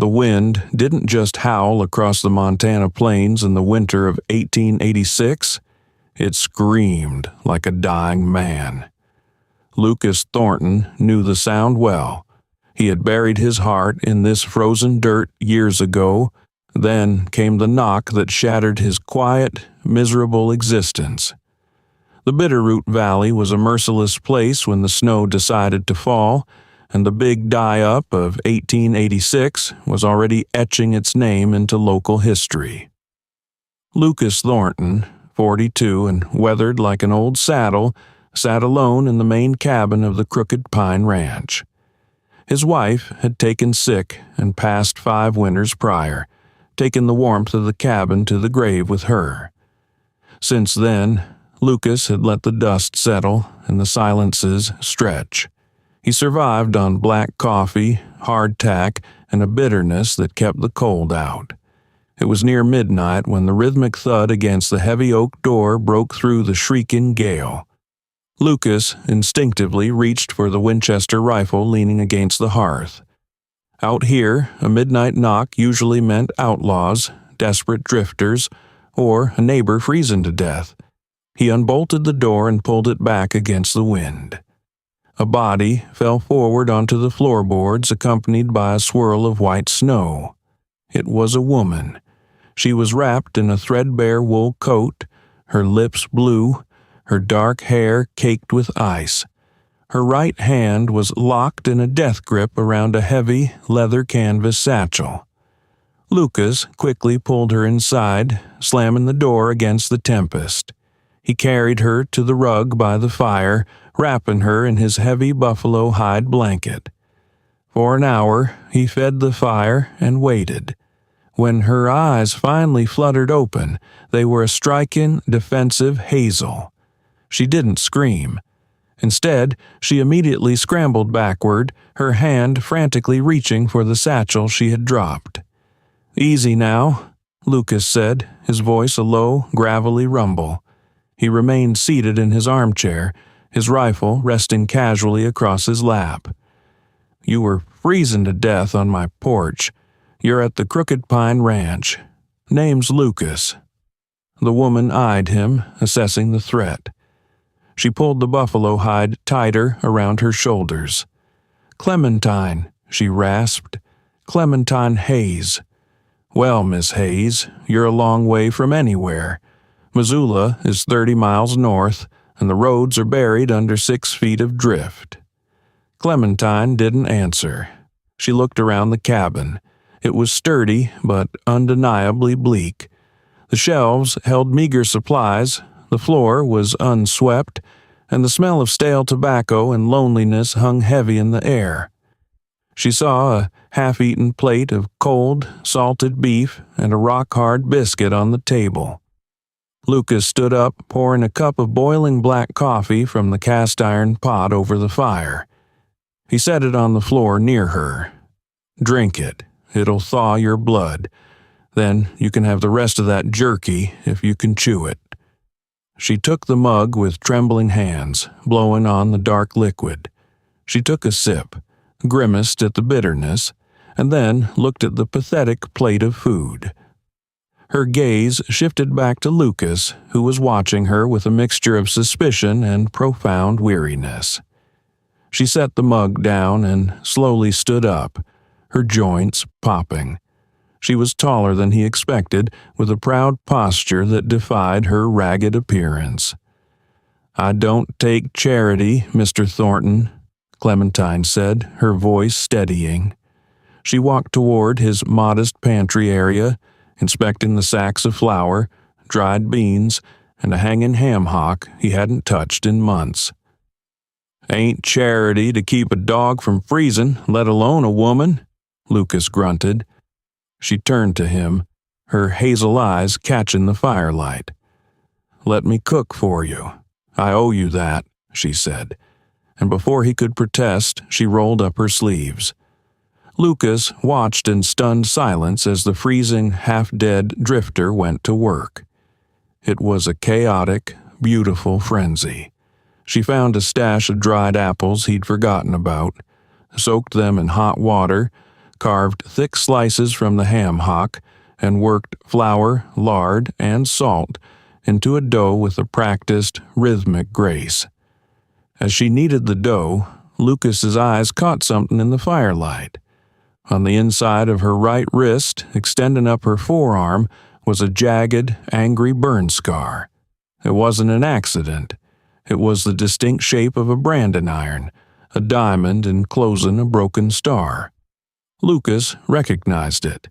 The wind didn't just howl across the Montana plains in the winter of 1886, it screamed like a dying man. Lucas Thornton knew the sound well. He had buried his heart in this frozen dirt years ago. Then came the knock that shattered his quiet, miserable existence. The Bitterroot Valley was a merciless place when the snow decided to fall, and the big die-up of 1886 was already etching its name into local history. Lucas Thornton, 42 and weathered like an old saddle, sat alone in the main cabin of the Crooked Pine Ranch. His wife had taken sick and passed 5 winters prior, taken the warmth of the cabin to the grave with her. Since then, Lucas had let the dust settle and the silences stretch. He survived on black coffee, hardtack, and a bitterness that kept the cold out. It was near midnight when the rhythmic thud against the heavy oak door broke through the shrieking gale. Lucas instinctively reached for the Winchester rifle leaning against the hearth. Out here, a midnight knock usually meant outlaws, desperate drifters, or a neighbor freezing to death. He unbolted the door and pulled it back against the wind. A body fell forward onto the floorboards, accompanied by a swirl of white snow. It was a woman. She was wrapped in a threadbare wool coat, her lips blue, her dark hair caked with ice. Her right hand was locked in a death grip around a heavy, leather canvas satchel. Lucas quickly pulled her inside, slamming the door against the tempest. He carried her to the rug by the fire, wrapping her in his heavy buffalo hide blanket. For an hour, he fed the fire and waited. When her eyes finally fluttered open, they were a striking, defensive hazel. She didn't scream. Instead, she immediately scrambled backward, her hand frantically reaching for the satchel she had dropped. "Easy now," Lucas said, his voice a low, gravelly rumble. He remained seated in his armchair, his rifle resting casually across his lap. "You were freezing to death on my porch. You're at the Crooked Pine Ranch. Name's Lucas." The woman eyed him, assessing the threat. She pulled the buffalo hide tighter around her shoulders. "Clementine," she rasped. "Clementine Hayes." "Well, Miss Hayes, you're a long way from anywhere. Missoula is 30 miles north, and the roads are buried under 6 feet of drift." Clementine didn't answer. She looked around the cabin. It was sturdy, but undeniably bleak. The shelves held meager supplies, the floor was unswept, and the smell of stale tobacco and loneliness hung heavy in the air. She saw a half-eaten plate of cold, salted beef and a rock-hard biscuit on the table. Lucas stood up, pouring a cup of boiling black coffee from the cast-iron pot over the fire. He set it on the floor near her. "Drink it. It'll thaw your blood. Then you can have the rest of that jerky if you can chew it." She took the mug with trembling hands, blowing on the dark liquid. She took a sip, grimaced at the bitterness, and then looked at the pathetic plate of food. Her gaze shifted back to Lucas, who was watching her with a mixture of suspicion and profound weariness. She set the mug down and slowly stood up, her joints popping. She was taller than he expected, with a proud posture that defied her ragged appearance. "I don't take charity, Mr. Thornton," Clementine said, her voice steadying. She walked toward his modest pantry area, inspecting the sacks of flour, dried beans, and a hanging ham hock he hadn't touched in months. "Ain't charity to keep a dog from freezing, let alone a woman," Lucas grunted. She turned to him, her hazel eyes catching the firelight. "Let me cook for you. I owe you that," she said, and before he could protest, she rolled up her sleeves. Lucas watched in stunned silence as the freezing, half-dead drifter went to work. It was a chaotic, beautiful frenzy. She found a stash of dried apples he'd forgotten about, soaked them in hot water, carved thick slices from the ham hock, and worked flour, lard, and salt into a dough with a practiced, rhythmic grace. As she kneaded the dough, Lucas's eyes caught something in the firelight. On the inside of her right wrist, extending up her forearm, was a jagged, angry burn scar. It wasn't an accident. It was the distinct shape of a branding iron, a diamond enclosing a broken star. Lucas recognized it.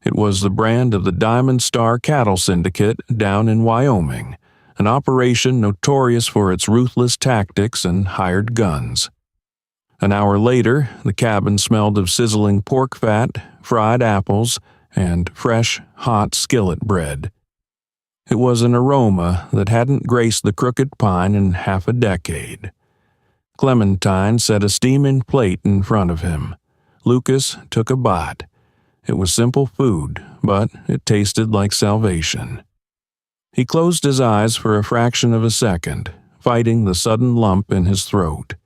It was the brand of the Diamond Star Cattle Syndicate down in Wyoming, an operation notorious for its ruthless tactics and hired guns. An hour later, the cabin smelled of sizzling pork fat, fried apples, and fresh, hot skillet bread. It was an aroma that hadn't graced the Crooked Pine in half a decade. Clementine set a steaming plate in front of him. Lucas took a bite. It was simple food, but it tasted like salvation. He closed his eyes for a fraction of a second, fighting the sudden lump in his throat.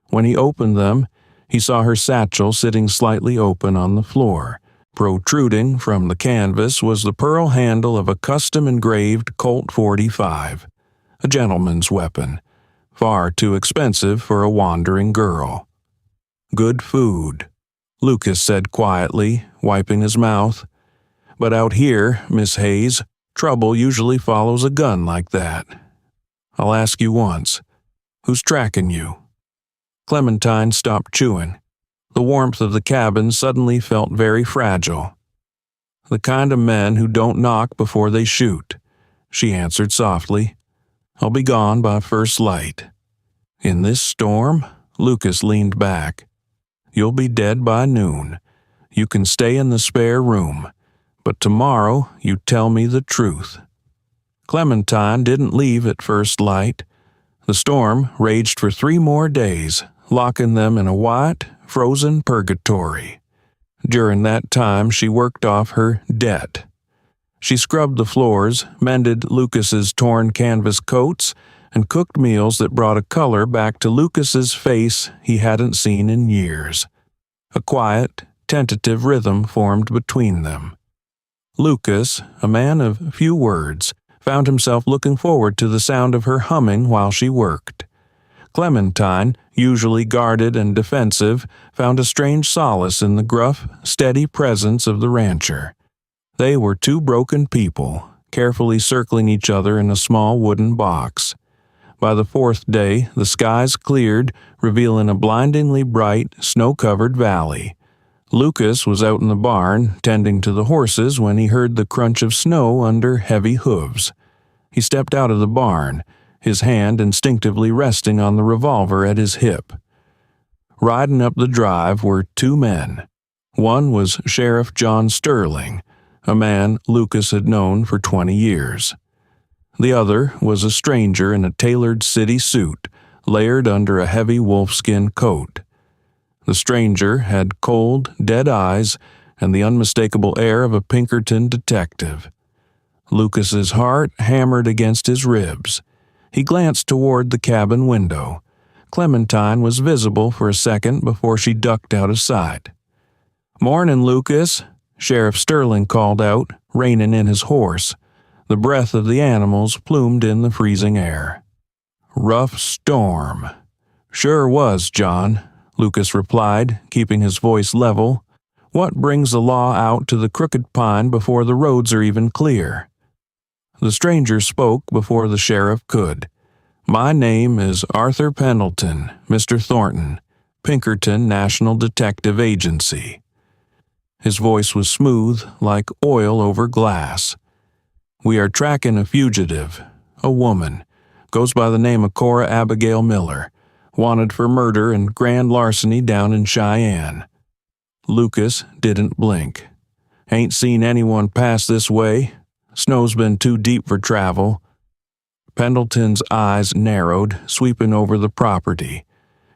When he opened them, he saw her satchel sitting slightly open on the floor. Protruding from the canvas was the pearl handle of a custom-engraved Colt .45, a gentleman's weapon, far too expensive for a wandering girl. "Good food," Lucas said quietly, wiping his mouth. "But out here, Miss Hayes, trouble usually follows a gun like that. I'll ask you once, who's tracking you?" Clementine stopped chewing. The warmth of the cabin suddenly felt very fragile. "The kind of men who don't knock before they shoot," she answered softly. "I'll be gone by first light." "In this storm?" Lucas leaned back. "You'll be dead by noon. You can stay in the spare room, but tomorrow you tell me the truth." Clementine didn't leave at first light. The storm raged for 3 more days, locking them in a white, frozen purgatory. During that time, she worked off her debt. She scrubbed the floors, mended Lucas's torn canvas coats, and cooked meals that brought a color back to Lucas's face he hadn't seen in years. A quiet, tentative rhythm formed between them. Lucas, a man of few words, found himself looking forward to the sound of her humming while she worked. Clementine, usually guarded and defensive, found a strange solace in the gruff, steady presence of the rancher. They were 2 broken people, carefully circling each other in a small wooden box. By the 4th day, the skies cleared, revealing a blindingly bright, snow-covered valley. Lucas was out in the barn, tending to the horses, when he heard the crunch of snow under heavy hooves. He stepped out of the barn, his hand instinctively resting on the revolver at his hip. Riding up the drive were 2 men. One was Sheriff John Sterling, a man Lucas had known for 20 years. The other was a stranger in a tailored city suit, layered under a heavy wolfskin coat. The stranger had cold, dead eyes and the unmistakable air of a Pinkerton detective. Lucas's heart hammered against his ribs. He glanced toward the cabin window. Clementine was visible for a second before she ducked out of sight. "Morning, Lucas," Sheriff Sterling called out, reining in his horse. The breath of the animals plumed in the freezing air. "Rough storm." "Sure was, John," Lucas replied, keeping his voice level. "What brings the law out to the Crooked Pine before the roads are even clear?" The stranger spoke before the sheriff could. "My name is Arthur Pendleton, Mr. Thornton, Pinkerton National Detective Agency." His voice was smooth, like oil over glass. "We are tracking a fugitive, a woman, goes by the name of Cora Abigail Miller, wanted for murder and grand larceny down in Cheyenne." Lucas didn't blink. "Ain't seen anyone pass this way. Snow's been too deep for travel." Pendleton's eyes narrowed, sweeping over the property.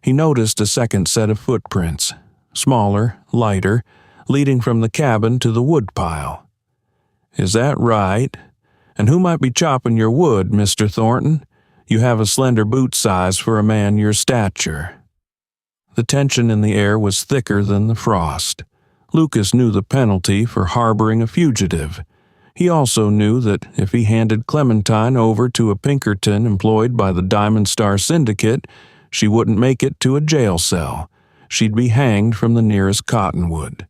He noticed a second set of footprints, smaller, lighter, leading from the cabin to the woodpile. "Is that right? And who might be chopping your wood, Mr. Thornton? You have a slender boot size for a man your stature." The tension in the air was thicker than the frost. Lucas knew the penalty for harboring a fugitive. He also knew that if he handed Clementine over to a Pinkerton employed by the Diamond Star Syndicate, she wouldn't make it to a jail cell. She'd be hanged from the nearest cottonwood.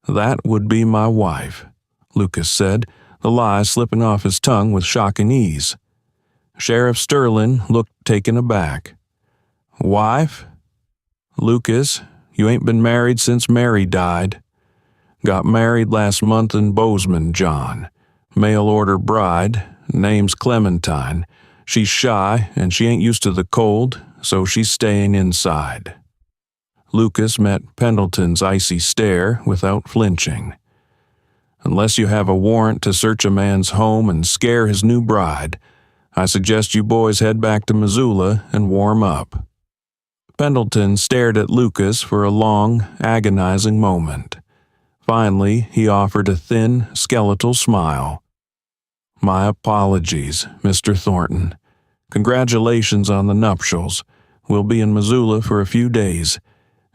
"That would be my wife," Lucas said, the lie slipping off his tongue with shocking ease. Sheriff Sterling looked taken aback. "Wife? Lucas, you ain't been married since Mary died. Got married last month in Bozeman, John. Mail order bride, name's Clementine. She's shy and she ain't used to the cold, so she's staying inside." Lucas met Pendleton's icy stare without flinching. "Unless you have a warrant to search a man's home and scare his new bride, I suggest you boys head back to Missoula and warm up." Pendleton stared at Lucas for a long, agonizing moment. Finally, he offered a thin, skeletal smile. "My apologies, Mr. Thornton. Congratulations on the nuptials. We'll be in Missoula for a few days.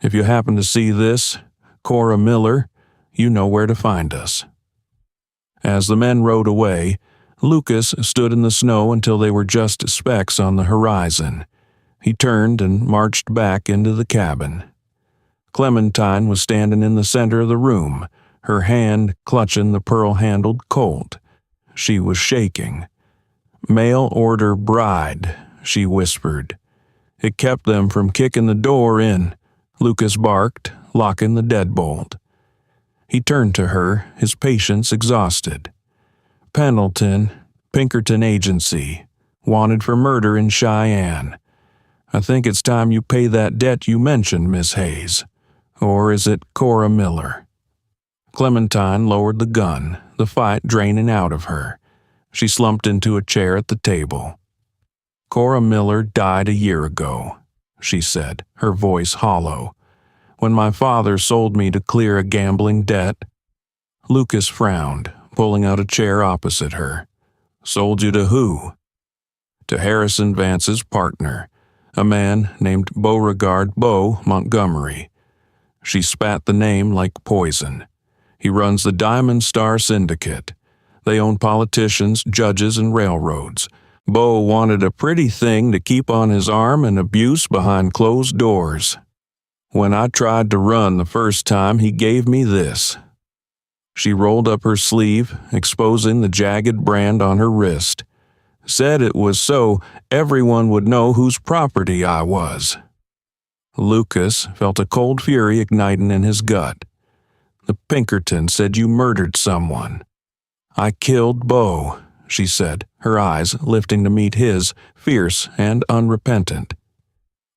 If you happen to see this, Cora Miller, you know where to find us." As the men rode away, Lucas stood in the snow until they were just specks on the horizon. He turned and marched back into the cabin. Clementine was standing in the center of the room, her hand clutching the pearl-handled Colt. She was shaking. "Mail order bride," she whispered. It kept them from kicking the door in. Lucas barked, locking the deadbolt. He turned to her, his patience exhausted. "Pendleton, Pinkerton Agency, wanted for murder in Cheyenne. I think it's time you pay that debt you mentioned, Miss Hayes. Or is it Cora Miller?" Clementine lowered the gun, the fight draining out of her. She slumped into a chair at the table. "Cora Miller died a year ago," she said, her voice hollow. "When my father sold me to clear a gambling debt." Lucas frowned, pulling out a chair opposite her. "Sold you to who?" "To Harrison Vance's partner, a man named Beauregard Bo Montgomery." She spat the name like poison. "He runs the Diamond Star Syndicate. They own politicians, judges, and railroads. Bo wanted a pretty thing to keep on his arm and abuse behind closed doors. When I tried to run the first time, he gave me this." She rolled up her sleeve, exposing the jagged brand on her wrist. "Said it was so everyone would know whose property I was." Lucas felt a cold fury igniting in his gut. "The Pinkerton said you murdered someone." "I killed Bo," she said, her eyes lifting to meet his, fierce and unrepentant.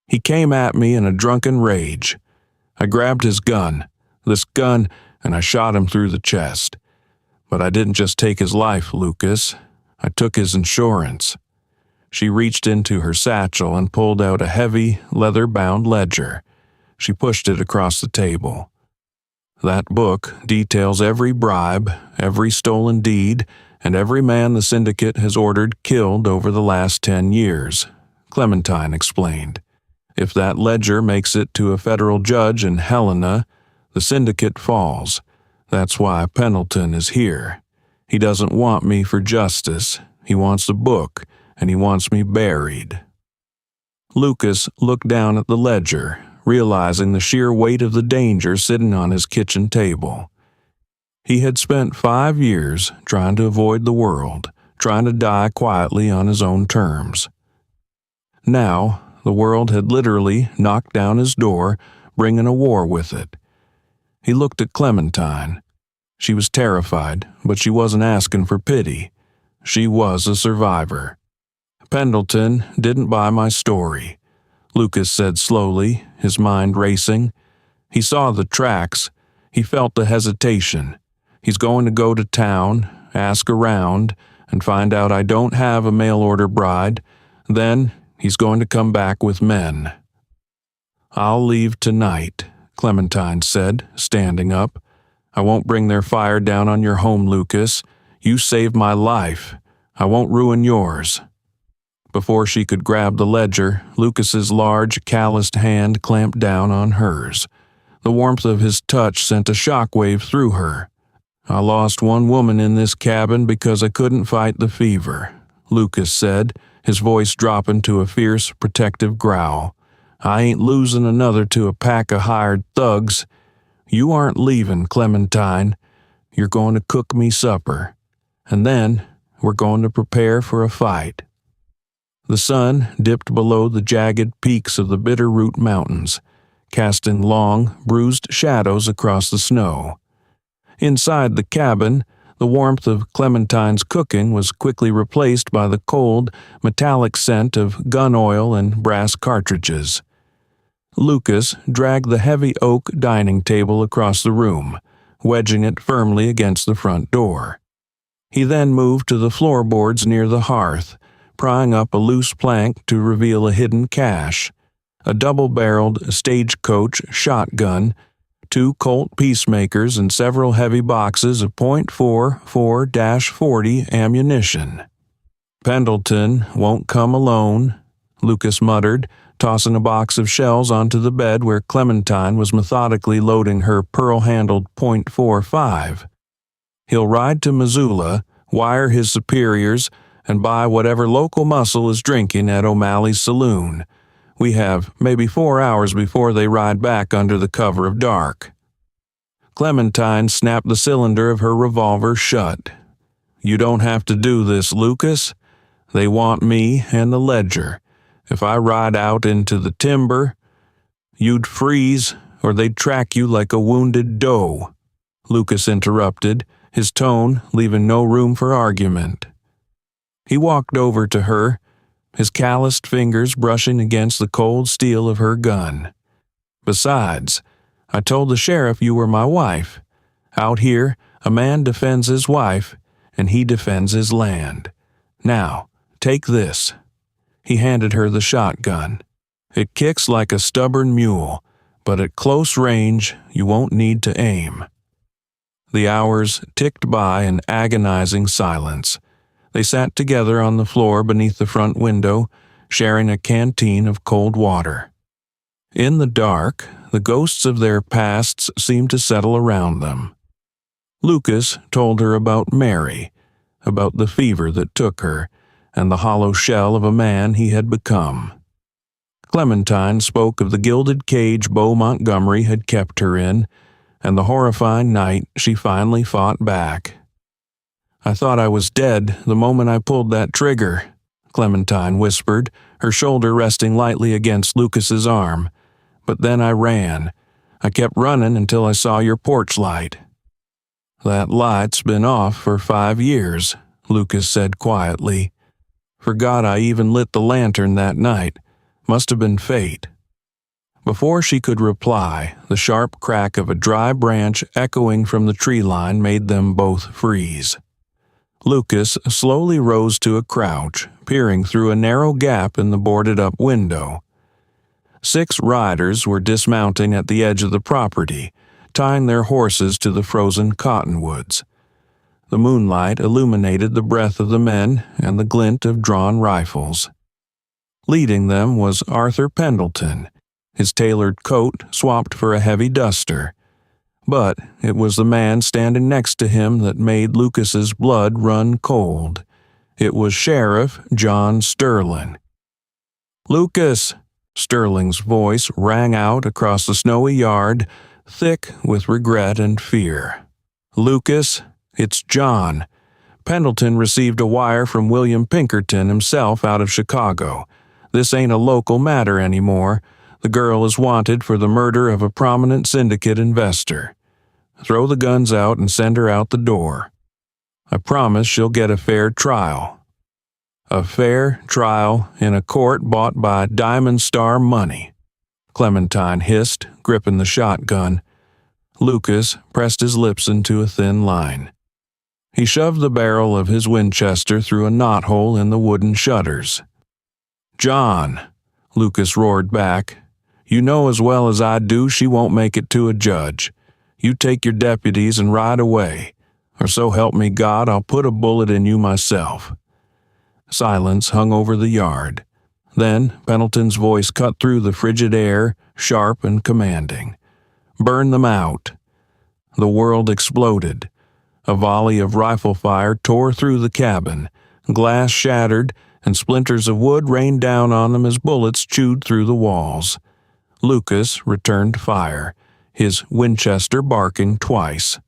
"He came at me in a drunken rage. I grabbed his gun, this gun, and I shot him through the chest. But I didn't just take his life, Lucas. I took his insurance." She reached into her satchel and pulled out a heavy, leather-bound ledger. She pushed it across the table. "That book details every bribe, every stolen deed, and every man the syndicate has ordered killed over the last 10 years, Clementine explained. "If that ledger makes it to a federal judge in Helena, the syndicate falls. That's why Pendleton is here. He doesn't want me for justice. He wants the book, and he wants me buried." Lucas looked down at the ledger, realizing the sheer weight of the danger sitting on his kitchen table. He had spent 5 years trying to avoid the world, trying to die quietly on his own terms. Now, the world had literally knocked down his door, bringing a war with it. He looked at Clementine. She was terrified, but she wasn't asking for pity. She was a survivor. "Pendleton didn't buy my story," Lucas said slowly, his mind racing. He saw the tracks. He felt the hesitation. He's going to go to town, ask around, and find out I don't have a mail-order bride. Then he's going to come back with men. "I'll leave tonight," Clementine said, standing up. "I won't bring their fire down on your home, Lucas. You saved my life. I won't ruin yours." Before she could grab the ledger, Lucas's large, calloused hand clamped down on hers. The warmth of his touch sent a shockwave through her. "I lost one woman in this cabin because I couldn't fight the fever," Lucas said, his voice dropping to a fierce, protective growl. "I ain't losing another to a pack of hired thugs. You aren't leaving, Clementine. You're going to cook me supper. And then we're going to prepare for a fight." The sun dipped below the jagged peaks of the Bitterroot Mountains, casting long, bruised shadows across the snow. Inside the cabin, the warmth of Clementine's cooking was quickly replaced by the cold, metallic scent of gun oil and brass cartridges. Lucas dragged the heavy oak dining table across the room, wedging it firmly against the front door. He then moved to the floorboards near the hearth, prying up a loose plank to reveal a hidden cache: a double-barreled stagecoach shotgun, 2 Colt Peacemakers, and several heavy boxes of .44-40 ammunition. "Pendleton won't come alone," Lucas muttered, tossing a box of shells onto the bed where Clementine was methodically loading her pearl-handled .45. "He'll ride to Missoula, wire his superiors, and buy whatever local muscle is drinking at O'Malley's saloon. We have maybe 4 hours before they ride back under the cover of dark." Clementine snapped the cylinder of her revolver shut. "You don't have to do this, Lucas. They want me and the ledger. If I ride out into the timber, you'd freeze or they'd track you like a wounded doe," Lucas interrupted, his tone leaving no room for argument. He walked over to her, his calloused fingers brushing against the cold steel of her gun. "Besides, I told the sheriff you were my wife. Out here, a man defends his wife, and he defends his land. Now, take this." He handed her the shotgun. "It kicks like a stubborn mule, but at close range, you won't need to aim." The hours ticked by in agonizing silence. They sat together on the floor beneath the front window, sharing a canteen of cold water. In the dark, the ghosts of their pasts seemed to settle around them. Lucas told her about Mary, about the fever that took her, and the hollow shell of a man he had become. Clementine spoke of the gilded cage Bo Montgomery had kept her in, and the horrifying night she finally fought back. "I thought I was dead the moment I pulled that trigger," Clementine whispered, her shoulder resting lightly against Lucas's arm. "But then I ran. I kept running until I saw your porch light." "That light's been off for 5 years," Lucas said quietly. "Forgot I even lit the lantern that night. Must have been fate." Before she could reply, the sharp crack of a dry branch echoing from the tree line made them both freeze. Lucas slowly rose to a crouch, peering through a narrow gap in the boarded-up window. 6 riders were dismounting at the edge of the property, tying their horses to the frozen cottonwoods. The moonlight illuminated the breath of the men and the glint of drawn rifles. Leading them was Arthur Pendleton, his tailored coat swapped for a heavy duster. But it was the man standing next to him that made Lucas's blood run cold. It was Sheriff John Sterling. "Lucas!" Sterling's voice rang out across the snowy yard, thick with regret and fear. "Lucas, it's John. Pendleton received a wire from William Pinkerton himself out of Chicago. This ain't a local matter anymore. The girl is wanted for the murder of a prominent syndicate investor. Throw the guns out and send her out the door. I promise she'll get a fair trial." "A fair trial in a court bought by Diamond Star money," Clementine hissed, gripping the shotgun. Lucas pressed his lips into a thin line. He shoved the barrel of his Winchester through a knothole in the wooden shutters. "John," Lucas roared back, "you know as well as I do she won't make it to a judge. You take your deputies and ride away, or so help me God, I'll put a bullet in you myself." Silence hung over the yard. Then Pendleton's voice cut through the frigid air, sharp and commanding. Burn them out." The world exploded. A volley of rifle fire tore through the cabin. Glass shattered, and splinters of wood rained down on them as bullets chewed through the walls. Lucas returned fire, his Winchester barking twice.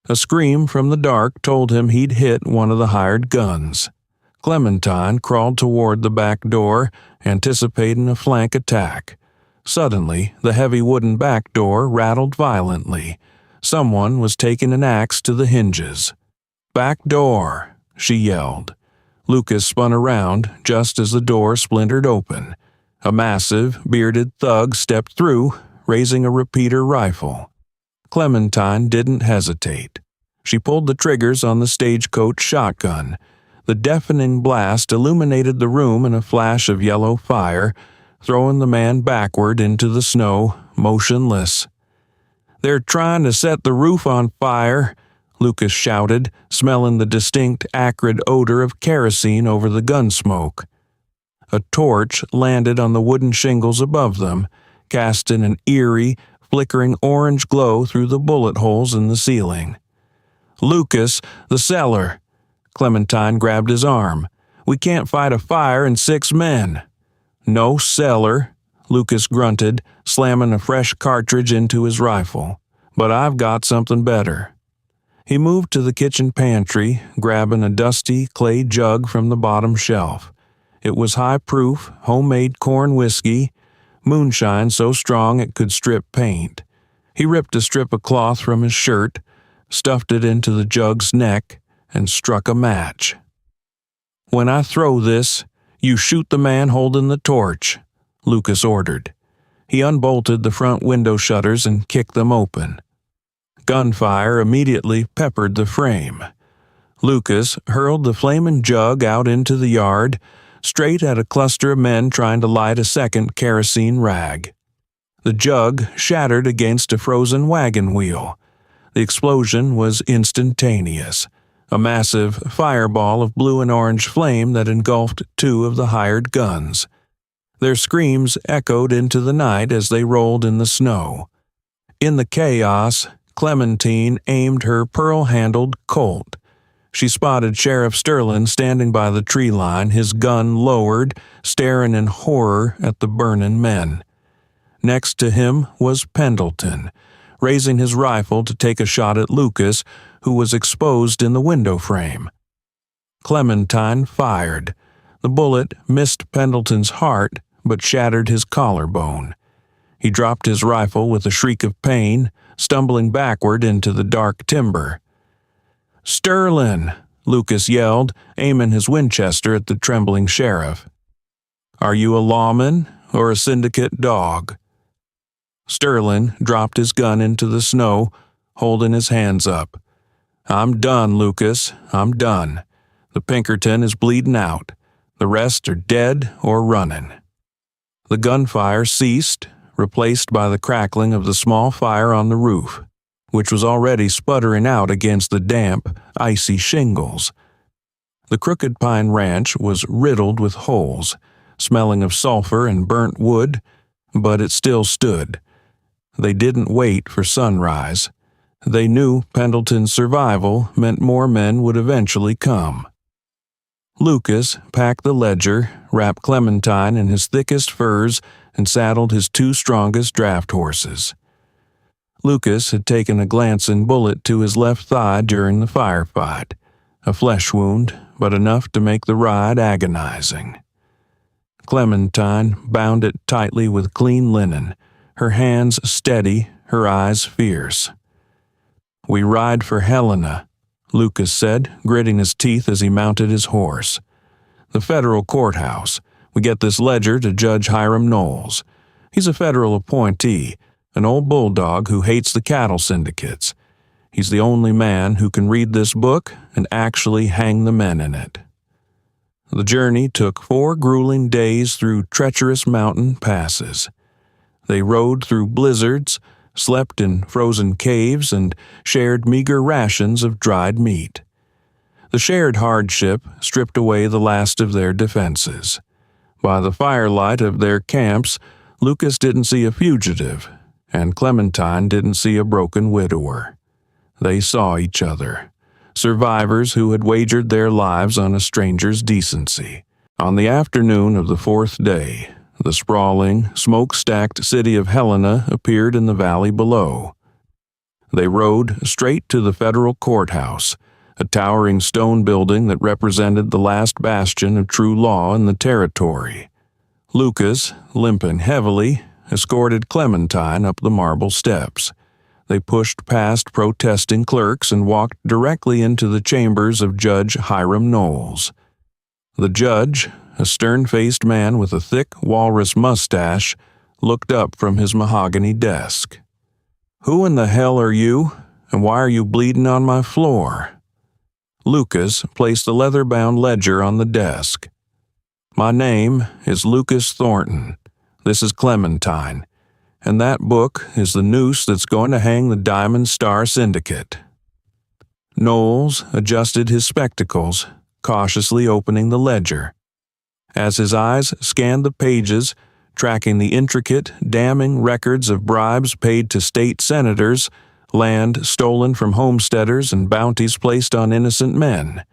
A scream from the dark told him he'd hit one of the hired guns. Clementine crawled toward the back door, anticipating a flank attack. Suddenly, the heavy wooden back door rattled violently. Someone was taking an axe to the hinges. "Back door," she yelled. Lucas spun around just as the door splintered open. A massive, bearded thug stepped through, raising a repeater rifle. Clementine didn't hesitate. She pulled the triggers on the stagecoach shotgun. The deafening blast illuminated the room in a flash of yellow fire, throwing the man backward into the snow, motionless. "They're trying to set the roof on fire," Lucas shouted, smelling the distinct, acrid odor of kerosene over the gun smoke. A torch landed on the wooden shingles above them, casting an eerie, flickering orange glow through the bullet holes in the ceiling. "Lucas, the cellar!" Clementine grabbed his arm. "We can't fight a fire and 6 men." "No cellar," Lucas grunted, slamming a fresh cartridge into his rifle. "But I've got something better." He moved to the kitchen pantry, grabbing a dusty clay jug from the bottom shelf. It was high-proof, homemade corn whiskey, moonshine so strong it could strip paint. He ripped a strip of cloth from his shirt, stuffed it into the jug's neck, and struck a match. "When I throw this, you shoot the man holding the torch," Lucas ordered. He unbolted the front window shutters and kicked them open. Gunfire immediately peppered the frame. Lucas hurled the flaming jug out into the yard, straight at a cluster of men trying to light a second kerosene rag. The jug shattered against a frozen wagon wheel. The explosion was instantaneous, a massive fireball of blue and orange flame that engulfed 2 of the hired guns. Their screams echoed into the night as they rolled in the snow. In the chaos, Clementine aimed her pearl-handled Colt. She spotted Sheriff Sterling standing by the tree line, his gun lowered, staring in horror at the burning men. Next to him was Pendleton, raising his rifle to take a shot at Lucas, who was exposed in the window frame. Clementine fired. The bullet missed Pendleton's heart, but shattered his collarbone. He dropped his rifle with a shriek of pain, stumbling backward into the dark timber. "Sterling!" Lucas yelled, aiming his Winchester at the trembling sheriff. "Are you a lawman or a syndicate dog?" Sterling dropped his gun into the snow, holding his hands up. "I'm done, Lucas. I'm done. The Pinkerton is bleeding out. The rest are dead or running." The gunfire ceased, replaced by the crackling of the small fire on the roof, which was already sputtering out against the damp, icy shingles. The Crooked Pine Ranch was riddled with holes, smelling of sulfur and burnt wood, but it still stood. They didn't wait for sunrise. They knew Pendleton's survival meant more men would eventually come. Lucas packed the ledger, wrapped Clementine in his thickest furs, and saddled his 2 strongest draft horses. Lucas had taken a glancing bullet to his left thigh during the firefight, a flesh wound, but enough to make the ride agonizing. Clementine bound it tightly with clean linen, her hands steady, her eyes fierce. "We ride for Helena," Lucas said, gritting his teeth as he mounted his horse. "The federal courthouse. We get this ledger to Judge Hiram Knowles. He's a federal appointee, an old bulldog who hates the cattle syndicates. He's the only man who can read this book and actually hang the men in it." The journey took 4 grueling days through treacherous mountain passes. They rode through blizzards, slept in frozen caves, and shared meager rations of dried meat. The shared hardship stripped away the last of their defenses. By the firelight of their camps, Lucas didn't see a fugitive, and Clementine didn't see a broken widower. They saw each other, survivors who had wagered their lives on a stranger's decency. On the afternoon of the fourth day, the sprawling, smoke-stacked city of Helena appeared in the valley below. They rode straight to the federal courthouse, a towering stone building that represented the last bastion of true law in the territory. Lucas, limping heavily, escorted Clementine up the marble steps. They pushed past protesting clerks and walked directly into the chambers of Judge Hiram Knowles. The judge, a stern-faced man with a thick walrus mustache, looked up from his mahogany desk. "Who in the hell are you, and why are you bleeding on my floor?" Lucas placed a leather-bound ledger on the desk. "My name is Lucas Thornton. This is Clementine, and that book is the noose that's going to hang the Diamond Star Syndicate." Knowles adjusted his spectacles, cautiously opening the ledger. As his eyes scanned the pages, tracking the intricate, damning records of bribes paid to state senators, land stolen from homesteaders, and bounties placed on innocent men,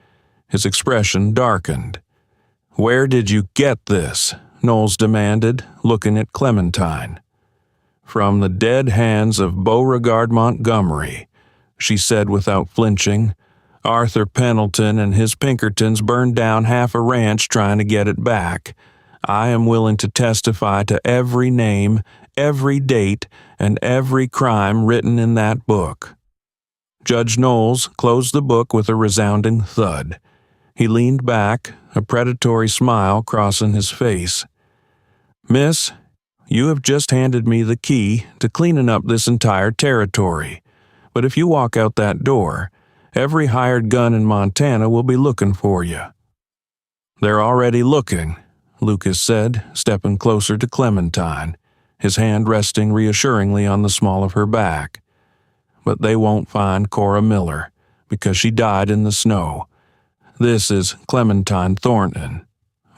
his expression darkened. "Where did you get this?" Knowles demanded, looking at Clementine. "From the dead hands of Beauregard Montgomery," she said without flinching. "Arthur Pendleton and his Pinkertons burned down half a ranch trying to get it back. I am willing to testify to every name, every date, and every crime written in that book." Judge Knowles closed the book with a resounding thud. He leaned back, a predatory smile crossing his face. "Miss, you have just handed me the key to cleaning up this entire territory. But if you walk out that door, every hired gun in Montana will be looking for you." "They're already looking," Lucas said, stepping closer to Clementine, his hand resting reassuringly on the small of her back. "But they won't find Cora Miller, because she died in the snow. This is Clementine Thornton,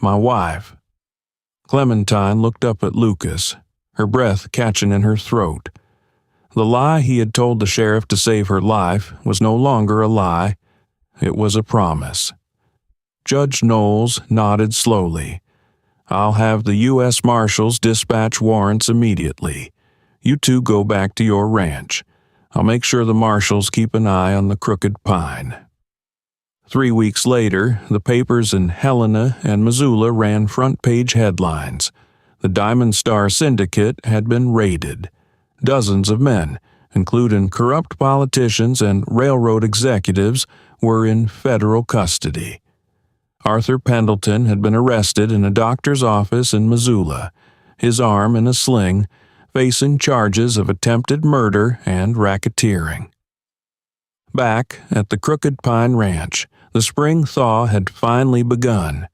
my wife." Clementine looked up at Lucas, her breath catching in her throat. The lie he had told the sheriff to save her life was no longer a lie. It was a promise. Judge Knowles nodded slowly. "I'll have the U.S. Marshals dispatch warrants immediately. You two go back to your ranch. I'll make sure the Marshals keep an eye on the Crooked Pine." 3 weeks later, the papers in Helena and Missoula ran front-page headlines. The Diamond Star Syndicate had been raided. Dozens of men, including corrupt politicians and railroad executives, were in federal custody. Arthur Pendleton had been arrested in a doctor's office in Missoula, his arm in a sling, facing charges of attempted murder and racketeering. Back at the Crooked Pine Ranch, the spring thaw had finally begun.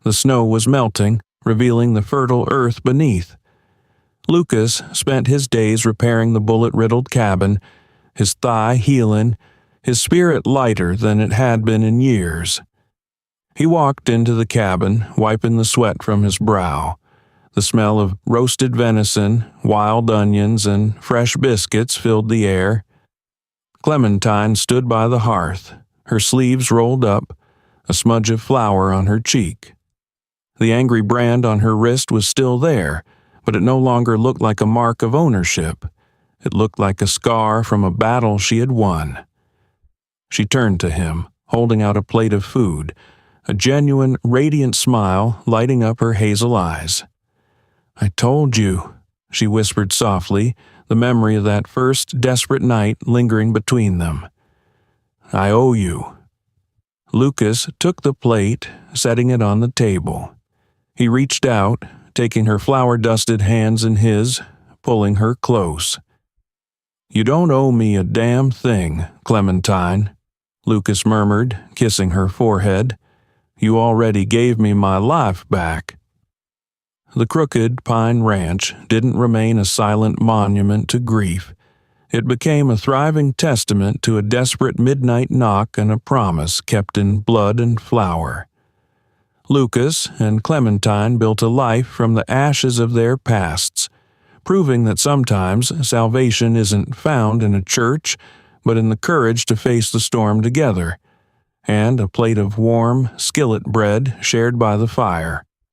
The snow was melting, revealing the fertile earth beneath. Lucas spent his days repairing the bullet-riddled cabin, his thigh healing, his spirit lighter than it had been in years. He walked into the cabin, wiping the sweat from his brow. The smell of roasted venison, wild onions, and fresh biscuits filled the air. Clementine stood by the hearth, her sleeves rolled up, a smudge of flour on her cheek. The angry brand on her wrist was still there, but it no longer looked like a mark of ownership. It looked like a scar from a battle she had won. She turned to him, holding out a plate of food, a genuine, radiant smile lighting up her hazel eyes. "I told you," she whispered softly, the memory of that first desperate night lingering between them. "I owe you." Lucas took the plate, setting it on the table. He reached out, taking her flour-dusted hands in his, pulling her close. "You don't owe me a damn thing, Clementine," Lucas murmured, kissing her forehead. "You already gave me my life back." The Crooked Pine Ranch didn't remain a silent monument to grief. It became a thriving testament to a desperate midnight knock and a promise kept in blood and flour. Lucas and Clementine built a life from the ashes of their pasts, proving that sometimes salvation isn't found in a church, but in the courage to face the storm together, and a plate of warm skillet bread shared by the fire.